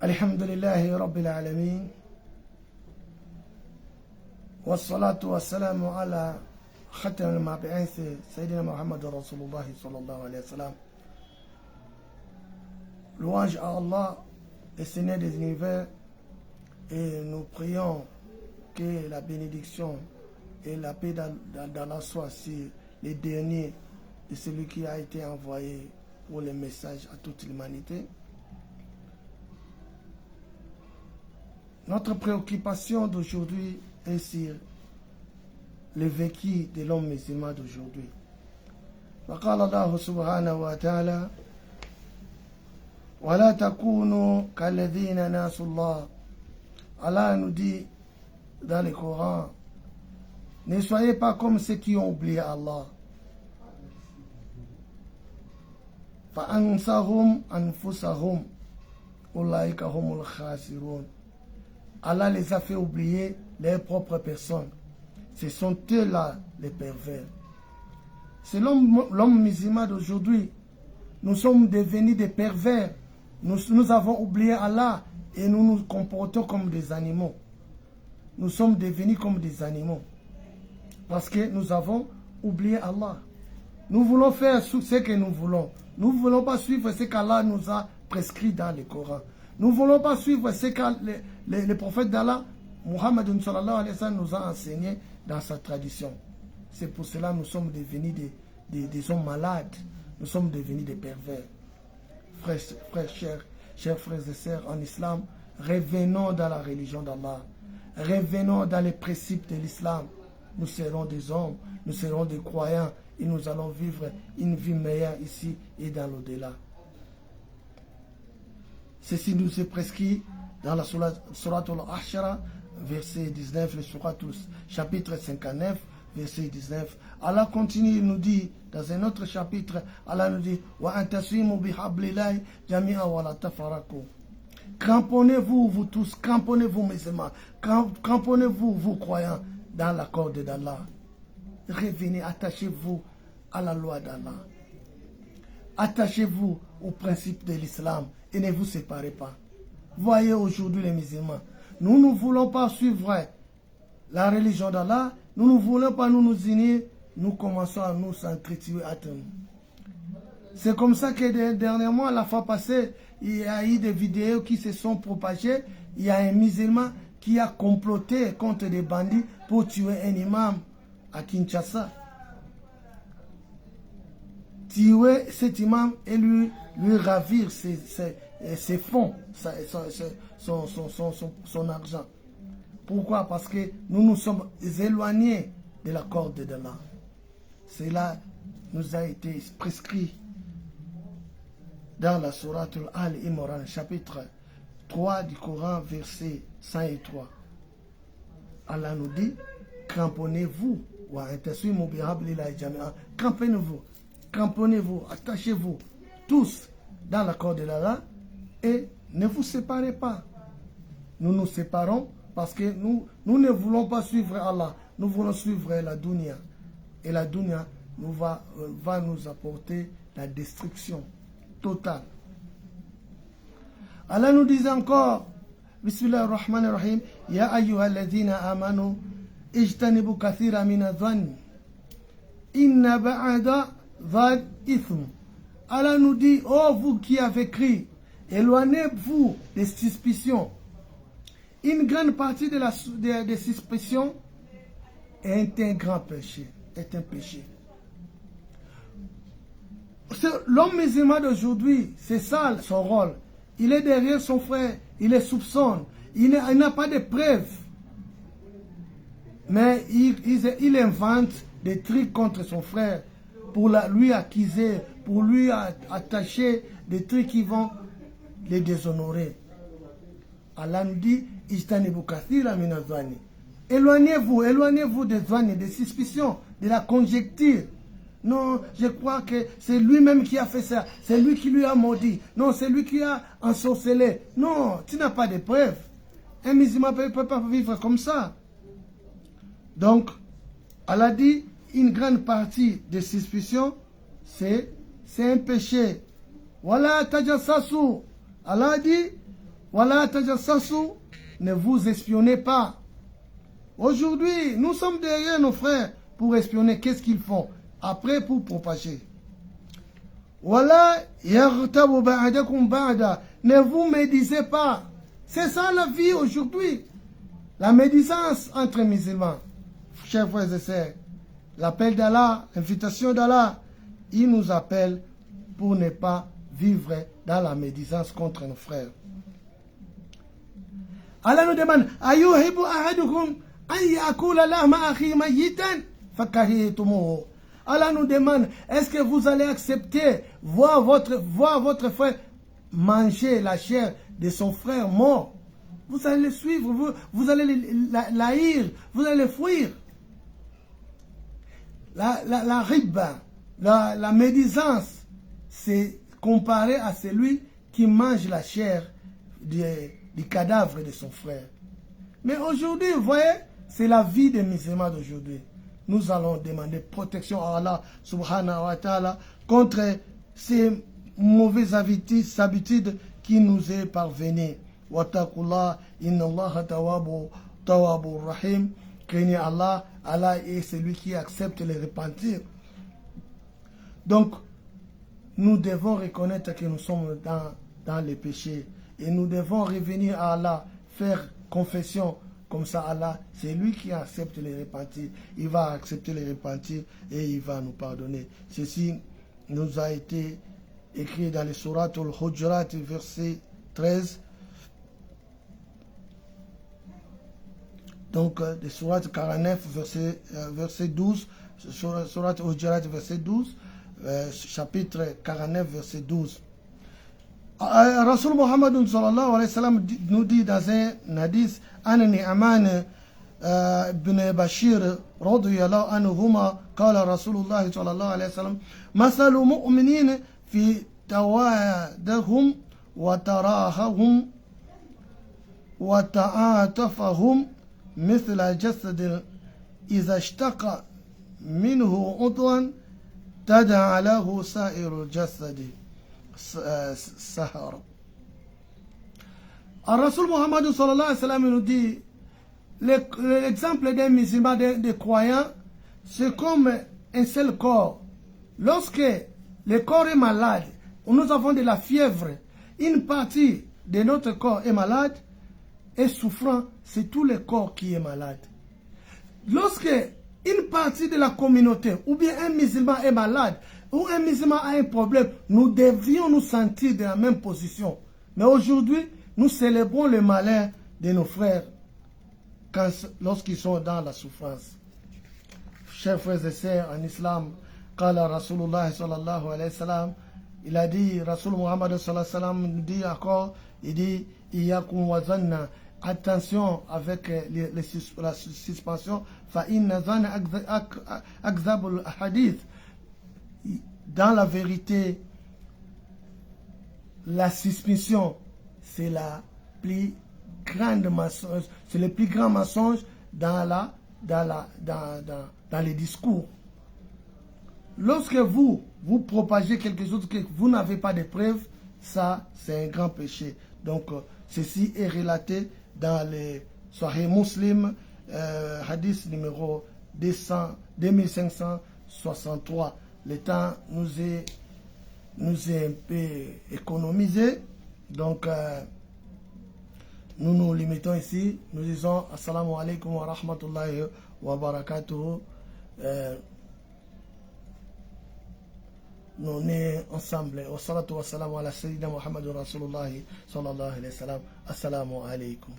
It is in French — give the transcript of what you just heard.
الحمد لله رب العالمين والصلاة والسلام على ختم المبعوث سيدنا محمد رسول الله صلى الله عليه وسلم. Louange à Allah, le Seigneur des univers, et nous prions que la bénédiction et la paix d'Allah soient sur les derniers de celui qui a été envoyé pour le message à toute l'humanité. Notre préoccupation d'aujourd'hui est sur le vécu de l'homme musulman d'aujourd'hui. وقال الله سبحانه وتعالى ولا تكونوا كالذين ناسوا الله. Allah nous dit dans le Coran, ne soyez pas comme ceux qui ont oublié Allah. فأنساهم أنفسهم أولئك هم الخاسرون. Allah les a fait oublier leurs propres personnes. Ce sont eux-là les pervers. C'est l'homme musulman d'aujourd'hui. Nous sommes devenus des pervers. Nous avons oublié Allah et nous nous comportons comme des animaux. Nous sommes devenus comme des animaux. Parce que nous avons oublié Allah. Nous voulons faire ce que nous voulons. Nous ne voulons pas suivre ce qu'Allah nous a prescrit dans le Coran. Nous ne voulons pas suivre ce que le prophète d'Allah, Muhammad sallallahu alayhi wa sallam, nous a enseigné dans sa tradition. C'est pour cela que nous sommes devenus des hommes malades. Nous sommes devenus des pervers. Chers frères et sœurs en islam, revenons dans la religion d'Allah. Revenons dans les principes de l'islam. Nous serons des hommes, nous serons des croyants et nous allons vivre une vie meilleure ici et dans l'au-delà. Ceci nous est prescrit dans la Sourate Al-Ahshara, verset 19, le Sourate chapitre 59, verset 19. Allah continue, il nous dit, dans un autre chapitre, Allah nous dit « Wa antasimu bihablillahi jami'a wa la tafaraku » Cramponnez-vous, vous tous, cramponnez-vous, musulmans, cramponnez-vous, vous croyants, dans la corde d'Allah. Revenez, attachez-vous à la loi d'Allah. Attachez-vous au principe de l'islam et ne vous séparez pas. Voyez aujourd'hui les musulmans, nous ne voulons pas suivre la religion d'Allah, nous ne voulons pas nous unir, nous commençons à nous s'entretuer à terme. C'est comme ça que dernièrement, la fois passée, il y a eu des vidéos qui se sont propagées. Il y a un musulman qui a comploté contre des bandits pour tuer un imam à Kinshasa. Tuer cet imam et lui ravir ses fonds, son argent. Pourquoi? Parce que nous nous sommes éloignés de la corde d'Allah. Cela nous a été prescrit dans la Sourate Al-Imran, chapitre 3 du Coran, verset 103. Allah nous dit, cramponnez-vous, cramponnez-vous, cramponnez-vous, attachez-vous tous dans la corde d'Allah et ne vous séparez pas. Nous nous séparons parce que nous ne voulons pas suivre Allah, nous voulons suivre la dunya. Et la dunya va nous apporter la destruction totale. Allah nous dit encore, Bismillah ar-Rahman ar-Rahim, Ya ayyuhalladhina amanu, ijtanibu kathira mina dhann, inna ba'ada dhann ithm. Allah nous dit, oh vous qui avez cru, éloignez-vous des suspicions. Une grande partie des suspicions est un grand péché, est un péché. L'homme musulman d'aujourd'hui, c'est ça son rôle. Il est derrière son frère, il les soupçonne, il n'a pas de preuves. Mais il invente des trucs contre son frère pour lui accuser, pour lui attacher des trucs qui vont les déshonorer. Allah nous dit, éloignez-vous des douanes, des suspicions, de la conjecture. Non, je crois que c'est lui-même qui a fait ça. C'est lui qui lui a maudit. Non, c'est lui qui a ensorcelé. Non, tu n'as pas de preuves. Un musulman ne peut pas vivre comme ça. Donc, Allah dit, une grande partie des suspicions, c'est un péché. Voilà, tajassasu. Allah dit, Wala tajassasu, ne vous espionnez pas. Aujourd'hui, nous sommes derrière nos frères pour espionner. Qu'est-ce qu'ils font? Après, pour propager. Wala yaghtabu ba'dakum ba'da. Ne vous médisez pas. C'est ça la vie aujourd'hui. La médisance entre musulmans. Chers frères et sœurs, l'appel d'Allah, l'invitation d'Allah, il nous appelle pour ne pas vivre dans la médisance contre nos frères. Allah nous demande, ayuhibbu ahadukum an yakula lahma akhi mayitan fakahitumuhu. Allah nous demande, est-ce que vous allez accepter voir votre frère manger la chair de son frère mort? Vous allez le suivre, vous allez l'haïr, vous allez le fuir. La riba, la médisance, c'est comparé à celui qui mange la chair du cadavre de son frère. Mais aujourd'hui, vous voyez, c'est la vie des musulmans d'aujourd'hui. Nous allons demander protection à Allah subhanahu wa ta'ala contre ces mauvaises habitudes qui nous est parvenues. Wattaqullah, inna Allah tawwabur rahim. Craignez Allah, Allah est celui qui accepte les repentir. Donc, nous devons reconnaître que nous sommes dans les péchés et nous devons revenir à Allah, faire confession. Comme ça, Allah, c'est lui qui accepte les repentir. Il va accepter les repentir et il va nous pardonner. Ceci nous a été écrit dans les Surat al-Hujurat, verset 13. Donc, des Surat 49, verset 12. Surat al-Hujurat, verset 12. Chapitre 49, verset 12. Rasul Muhammad sallallahu alayhi wa sallam nous dit dans un hadith, Anani Aman ibn Bashir radiyallahu anhuma, qala Rasulullah sallallahu alayhi wa sallam, masalu mu'minin fi tawadahum wa tarahum wa ta'atafahum مثل جسد إذا اشتقى منه عضوا تداعى له سائر الجسد sahar. Rasul Muhammad sallallahu alayhi wa sallam nous dit, l'exemple d'un musulman, des croyants, c'est comme un seul corps. Lorsque le corps est malade, nous avons de la fièvre, une partie de notre corps est malade et souffrant, c'est tout le corps qui est malade. Lorsque une partie de la communauté ou bien un musulman est malade, ou un musulman a un problème, nous devrions nous sentir dans la même position. Mais aujourd'hui, nous célébrons le malheur de nos frères lorsqu'ils sont dans la souffrance. Chers frères et sœurs en islam, Qala Rasulullah sallallahu alayhi wa sallam, il a dit, Rasul Muhammad sallallahu alayhi wa sallam nous dit encore, il dit, Iyakum wa zanna, attention avec la suspension, fa inna zanna akzabul hadith. Dans la vérité, la suspicion, c'est la plus grande mensonge, c'est le plus grand mensonge dans les discours. Lorsque vous propagez quelque chose que vous n'avez pas de preuves, ça c'est un grand péché. Donc ceci est relaté dans les Sahih Muslim, hadith numéro 2563. Le temps nous est un peu économisé, donc nous nous limitons ici. Nous disons assalamu alaikum wa rahmatullahi wa barakatuh. Nous sommes ensemble. Wa salatu wa salam ala sayyidina Muhammad Rasulullah sallallahu alayhi wa sallam. Assalamu alaikum.